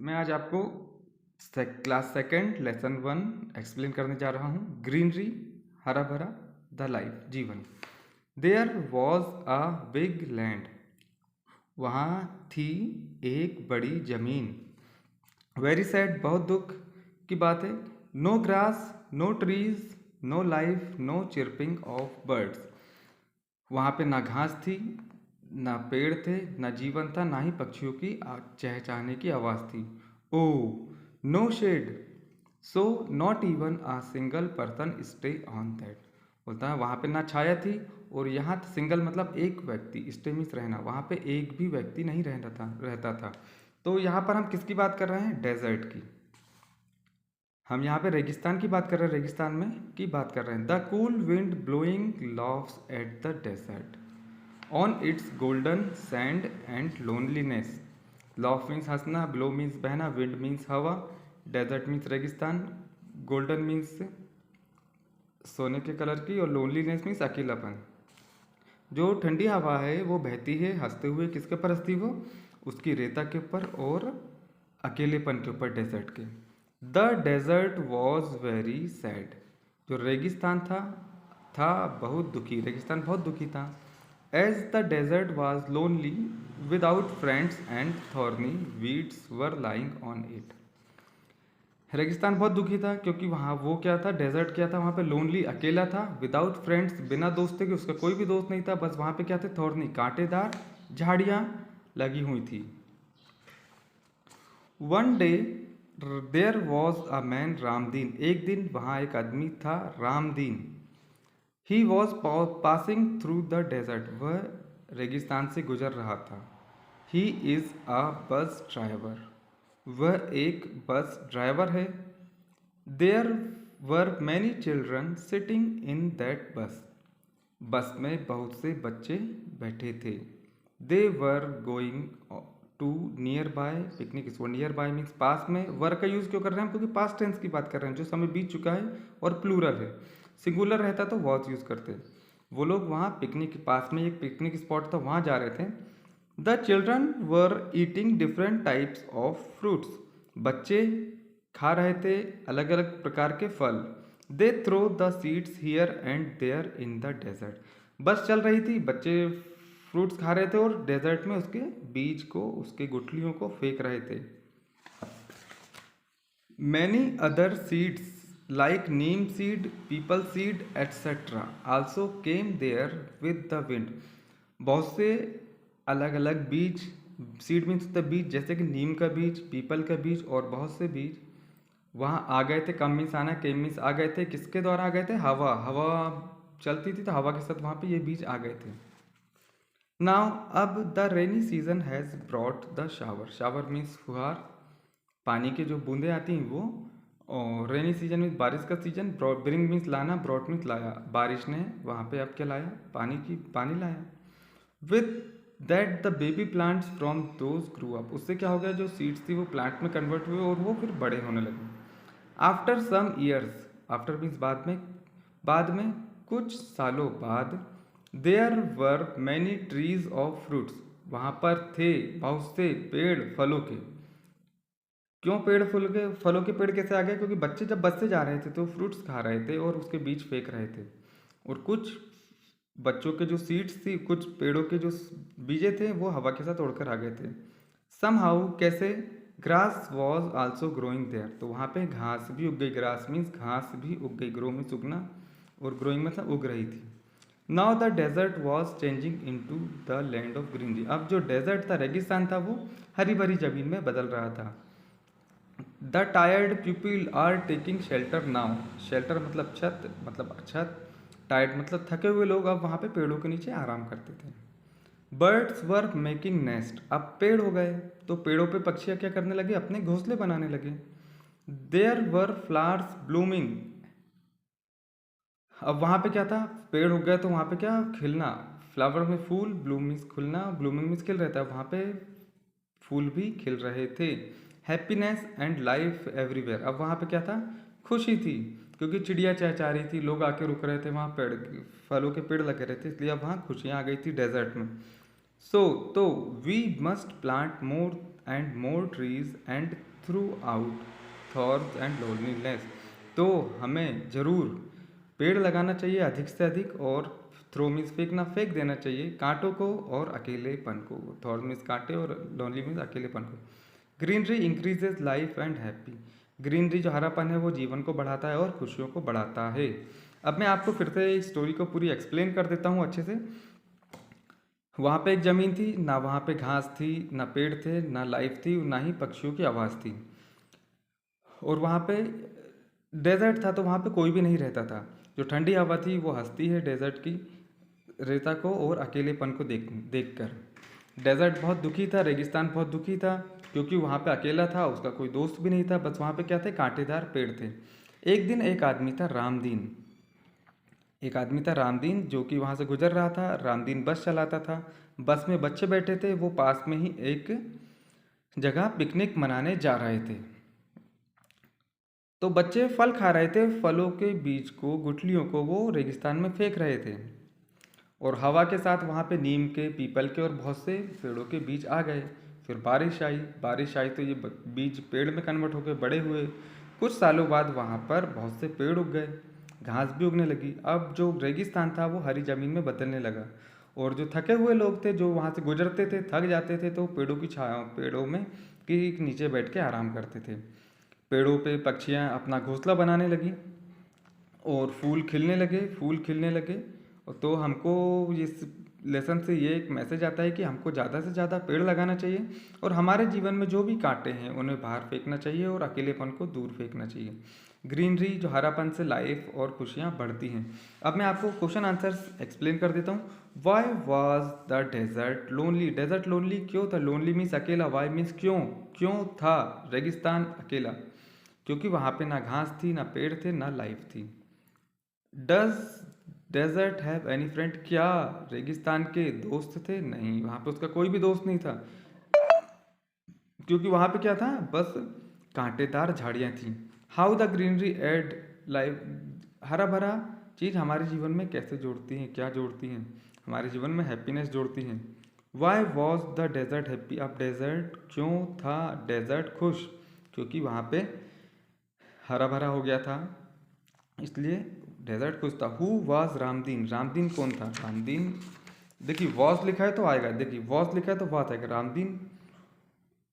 मैं आज आपको क्लास सेकंड लेसन 1 एक्सप्लेन करने जा रहा हूँ। ग्रीनरी, हरा भरा, द लाइफ, जीवन। There was a big land, वहाँ थी एक बड़ी जमीन। वेरी सैड, बहुत दुख की बात है। No grass, no trees, no life, no chirping of birds, वहाँ पे ना घास थी, ना पेड़ थे, ना जीवन था, ना ही पक्षियों की चहचहाने की आवाज़ थी। Oh no shade, so not even a single person stay on that. बोलता है वहाँ पे ना छाया थी, और यहाँ सिंगल मतलब एक व्यक्ति, स्टे मीन्स रहना, वहाँ पे एक भी व्यक्ति नहीं रहता था। तो यहाँ पर हम किसकी बात कर रहे हैं? डेजर्ट की। हम यहाँ पे रेगिस्तान की बात कर रहे हैं, रेगिस्तान में की बात कर रहे हैं। The cool wind blowing laughs at the desert on its golden sand and loneliness. Laugh means हंसना, ब्लो मीन्स बहना, विंड मीन्स हवा, डेजर्ट मीन्स रेगिस्तान, गोल्डन मीन्स सोने के कलर की, और लोनलीनेस मीन्स अकेलापन। जो ठंडी हवा है वो बहती है हंसते हुए, किसके ऊपर हंसती वो? उसकी रेता के ऊपर और अकेलेपन के ऊपर, डेजर्ट के। The desert was very sad, जो रेगिस्तान था बहुत दुखी, रेगिस्तान बहुत दुखी था। As the desert was lonely without friends and thorny weeds were lying on it. रेगिस्तान बहुत दुखी था क्योंकि वहाँ वो क्या था, डेजर्ट क्या था, वहाँ पे लोनली अकेला था, विदाउट फ्रेंड्स बिना दोस्त के, उसका कोई भी दोस्त नहीं था, बस वहाँ पे क्या थे, थॉर्नी कांटेदार झाड़ियाँ लगी हुई थी। One day there was a man Ramdeen, एक दिन वहाँ एक आदमी था Ramdeen. He was passing through the desert, वह रेगिस्तान से गुजर रहा था। He is a bus driver, वह एक बस ड्राइवर है। There were many children sitting in that bus, bus में बहुत से बच्चे बैठे थे। They were going to nearby picnic spot, nearby means पास में। वर का यूज़ क्यों कर रहे हैं हम? क्योंकि पास्ट टेंस की बात कर रहे हैं, जो समय बीत चुका है, और प्लूरल है। सिंगुलर रहता तो वॉज यूज़ करते। वो लोग वहाँ पिकनिक के पास में एक पिकनिक स्पॉट था, वहाँ जा रहे थे। The children were eating different types of fruits, बच्चे खा रहे थे अलग अलग प्रकार के फल। They throw the seeds here and there in the desert, bus चल रही थी, बच्चे फ्रूट्स खा रहे थे और डेजर्ट में उसके बीज को, उसके गुठलियों को फेंक रहे थे। Many other seeds like neem seed, peepal seed etcetera also came there with the wind, बहुत से अलग अलग बीज, सीड मीन्स द बीज, जैसे कि नीम का बीज, पीपल का बीज, और बहुत से बीज वहाँ आ गए थे। कम मीन्स आना, केम मीन्स आ गए थे, किसके द्वारा आ गए थे? हवा, हवा चलती थी तो हवा के साथ वहाँ पे ये बीज आ गए थे। नाउ अब the rainy season has brought the shower, shower means फुहार, पानी के जो बूंदें आती हैं वो। और रेनी सीजन मीन्स बारिश का सीजन, ब्रिंग मीन्स लाना, ब्रॉट मीन्स लाया, बारिश ने वहाँ पे अब क्या लाया? पानी लाया। With that the baby plants from those grew up, उससे क्या हो गया, जो सीड्स थी वो प्लांट में कन्वर्ट हुए और वो फिर बड़े होने लगे। After some years, after means बाद में कुछ सालों बाद, there were many trees of fruits, वहाँ पर थे बहुत से पेड़ फलों के। क्यों फलों के पेड़ कैसे आ गए? क्योंकि बच्चे जब बस से जा रहे थे तो फ्रूट्स खा रहे थे और उसके बीज फेंक रहे थे, और कुछ बच्चों के जो सीड्स थी, कुछ पेड़ों के जो बीजे थे वो हवा के साथ उड़कर आ गए थे। सम हाउ, कैसे? Grass was also growing there, तो वहाँ पे घास भी उग गई, ग्रास मीन्स घास भी उग गई, ग्रो मीन्स उगना, और ग्रोइंग मतलब उग रही थी। Now the desert was changing in to the land of greenery, अब जो डेजर्ट था, रेगिस्तान था, वो हरी भरी जमीन में बदल रहा था। The tired people are taking shelter now, shelter मतलब छत, मतलब छत, टायर्ड मतलब थके हुए लोग अब वहाँ पे पेड़ों के नीचे आराम करते थे। बर्ड्स वर मेकिंग नेस्ट, अब पेड़ हो गए तो पेड़ों पे पक्षियाँ क्या करने लगे? अपने घोंसले बनाने लगे। देयर वर फ्लावर्स ब्लूमिंग, अब वहाँ पे क्या था? पेड़ हो गया तो वहाँ पे क्या? खिलना, फ्लावर में फूल, ब्लूम मीन्स खुलना, ब्लूमिंग मीन्स खिल रहता है, वहाँ पे फूल भी खिल रहे थे। हैप्पीनेस एंड लाइफ एवरीवेयर, अब वहाँ पे क्या था? खुशी थी, क्योंकि चिड़िया चहचहा रही थी, लोग आके रुक रहे थे वहाँ, पेड़ फलों के पेड़ लगे रहे थे, इसलिए अब वहाँ खुशियाँ आ गई थी डेजर्ट में। सो तो we must plant more and more trees and threw out thorns and loneliness। तो हमें ज़रूर पेड़ लगाना चाहिए अधिक से अधिक, और थ्रो मीन्स फेंकना, फेंक देना चाहिए कांटों को और अकेलेपन को। थॉर्न मीन्स कांटे और लोनली मीन्स अकेलेपन को। Greenery increases life and happy. Greenery जो हरापन है वो जीवन को बढ़ाता है और खुशियों को बढ़ाता है। अब मैं आपको फिर से इस स्टोरी को पूरी एक्सप्लेन कर देता हूँ अच्छे से। वहाँ पे एक ज़मीन थी, ना वहाँ पे घास थी, ना पेड़ थे, ना लाइफ थी, ना ही पक्षियों की आवाज़ थी। और वहाँ पे डेजर्ट था, तो वहाँ पे कोई भी नहीं रहता था। जो ठंडी हवा थी वो हंसती है डेजर्ट की रेता को और अकेलेपन को देख कर। डेजर्ट बहुत दुखी था, रेगिस्तान बहुत दुखी था, क्योंकि वहाँ पे अकेला था, उसका कोई दोस्त भी नहीं था। बस वहाँ पे क्या थे, कांटेदार पेड़ थे। एक दिन एक आदमी था रामदीन, एक आदमी था रामदीन जो कि वहाँ से गुजर रहा था। रामदीन बस चलाता था। बस में बच्चे बैठे थे, वो पास में ही एक जगह पिकनिक मनाने जा रहे थे। तो बच्चे फल खा रहे थे, फलों के बीज को, गुठलियों को वो रेगिस्तान में फेंक रहे थे। और हवा के साथ वहाँ पे नीम के, पीपल के और बहुत से पेड़ों के बीज आ गए। फिर बारिश आई, बारिश आई तो ये बीज पेड़ में कन्वर्ट होकर बड़े हुए। कुछ सालों बाद वहाँ पर बहुत से पेड़ उग गए, घास भी उगने लगी। अब जो रेगिस्तान था वो हरी जमीन में बदलने लगा। और जो थके हुए लोग थे, जो वहाँ से गुजरते थे, थक जाते थे, तो पेड़ों की छाया, पेड़ों में की नीचे बैठ के आराम करते थे। पेड़ों पे पक्षियाँ अपना घोंसला बनाने लगी और फूल खिलने लगे, फूल खिलने लगे। तो हमको इस लेसन से ये एक मैसेज आता है कि हमको ज़्यादा से ज़्यादा पेड़ लगाना चाहिए, और हमारे जीवन में जो भी कांटे हैं उन्हें बाहर फेंकना चाहिए और अकेलेपन को दूर फेंकना चाहिए। ग्रीनरी जो हरापन से लाइफ और खुशियाँ बढ़ती हैं। अब मैं आपको क्वेश्चन आंसर्स एक्सप्लेन कर देता हूँ। Why was the desert lonely? Desert lonely क्यों था? लोनली मीन्स अकेला, वाई मीन्स क्यों, क्यों था रेगिस्तान अकेला? क्योंकि वहाँ पे ना घास थी, ना पेड़ थे, ना लाइफ थी। Does desert have any friend? क्या रेगिस्तान के दोस्त थे? नहीं, वहाँ पे उसका कोई भी दोस्त नहीं था, क्योंकि वहाँ पे क्या था, बस कांटेदार झाड़ियाँ थीं। How the greenery add life? हरा भरा चीज़ हमारे जीवन में कैसे जोड़ती हैं, क्या जोड़ती हैं? हमारे जीवन में हैप्पीनेस जोड़ती हैं। Why was the desert happy? अब डेजर्ट क्यों था डेजर्ट खुश? क्योंकि वहाँ पे हरा भरा हो गया था, इसलिए डेजर्ट खुश था। Who was Ramdeen? रामदीन कौन था? रामदीन, देखिए वॉज लिखा है तो आएगा, देखिए वॉज लिखा है तो बात आएगा। Ramdeen,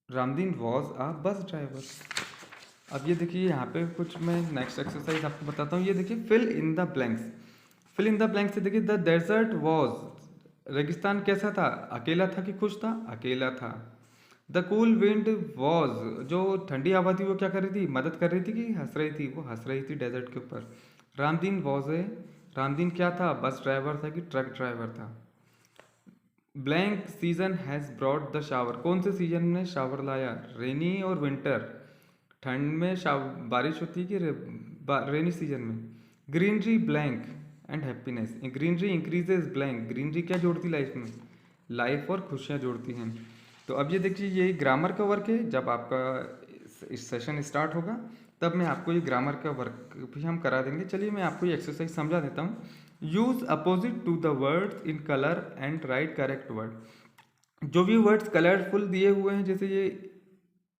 Ramdeen was uh bus driver. अब ये देखिए यहाँ पे कुछ मैं नेक्स्ट एक्सरसाइज आपको बताता हूँ। ये देखिए fill in the blanks. Fill in the blanks से देखिए द डेजर्ट वॉज, रेगिस्तान कैसा था? अकेला था कि खुश था? अकेला था। द कूल विंड वॉज, जो ठंडी हवा थी वो क्या कर रही थी? मदद कर रही थी कि हंस रही थी? वो हंस रही थी डेजर्ट के ऊपर। रामदीन वॉज ए, रामदीन क्या था? बस ड्राइवर था कि ट्रक ड्राइवर था। Blank season has brought the shower, कौन से सीजन में शावर लाया? रेनी और विंटर, ठंड में बारिश होती है कि रेनी सीजन में। Greenery blank and happiness, greenery increases blank, greenery क्या जोड़ती लाइफ में? लाइफ और खुशियाँ जोड़ती हैं। तो अब ये देखिए ये ग्रामर का वर्क है। जब आपका इस सेशन स्टार्ट होगा तब मैं आपको ये ग्रामर का वर्क भी हम करा देंगे। चलिए मैं आपको ये एक्सरसाइज समझा देता हूँ। Use opposite to the words in colour and write correct word. जो भी वर्ड्स कलरफुल दिए हुए हैं, जैसे ये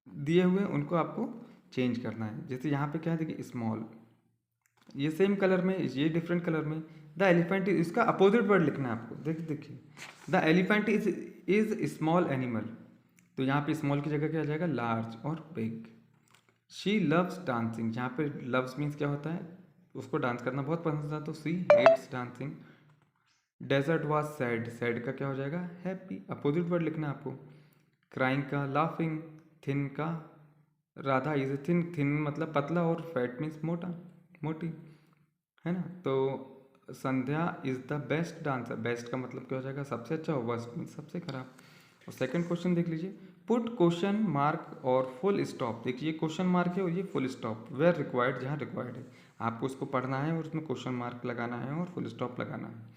दिए हुए हैं, उनको आपको चेंज करना है। जैसे यहाँ पे क्या है, देखिए स्मॉल, ये सेम कलर में, ये डिफरेंट कलर में। द एलिफेंट, इसका अपोजिट वर्ड लिखना है आपको। देखिए देखिए, the elephant is small animal, तो यहाँ पे स्मॉल की जगह क्या आ जाएगा? लार्ज और बिग। शी लव्स डांसिंग, यहाँ पे लव्स मीन्स क्या होता है? उसको डांस करना बहुत पसंद था, तो she hates dancing. Desert was sad, sad का क्या हो जाएगा? हैप्पी। अपोजिट वर्ड लिखना है आपको। क्राइंग का लाफिंग, थिन का राधा इज थिन, थिन मतलब पतला और फैट मीन्स मोटा, मोटी, है ना। तो Sandhya is the best dancer, best का मतलब क्या हो जाएगा? सबसे अच्छा, और वर्स्ट मीन्स सबसे खराब। और सेकंड क्वेश्चन देख लीजिए, पुट क्वेश्चन मार्क और फुल स्टॉप। देखिए ये क्वेश्चन मार्क है और ये फुल स्टॉप, वेयर रिक्वायर्ड, जहाँ रिक्वायर्ड है आपको उसको पढ़ना है और उसमें क्वेश्चन मार्क लगाना है और फुल स्टॉप लगाना है।